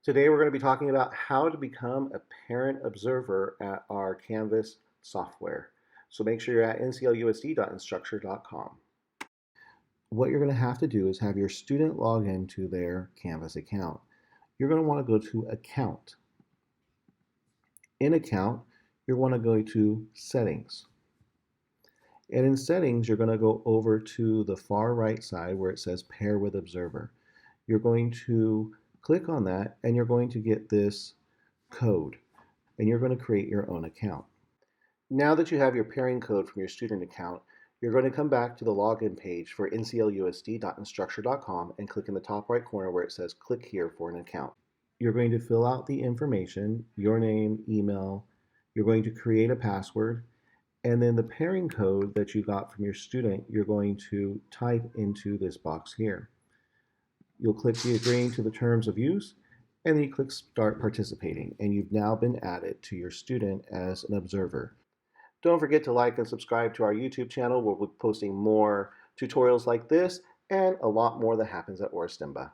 Today we're going to be talking about how to become a parent observer at our Canvas software. So make sure you're at nclusd.instructure.com. What you're going to have to do is have your student log into their Canvas account. You're going to want to go to Account. In Account, you want to go to Settings. And in Settings, you're going to go over to the far right side where it says Pair with Observer. You're going to click on that and you're going to get this code and you're going to create your own account. Now that you have your pairing code from your student account, you're going to come back to the login page for nclusd.instructure.com and click in the top right corner where it says click here for an account. You're going to fill out the information, your name, email, you're going to create a password, and then the pairing code that you got from your student, you're going to type into this box here. You'll click the agreeing to the terms of use, and then you click start participating, and you've now been added to your student as an observer. Don't forget to like and subscribe to our YouTube channel where we'll be posting more tutorials like this and a lot more that happens at Aura Stimba.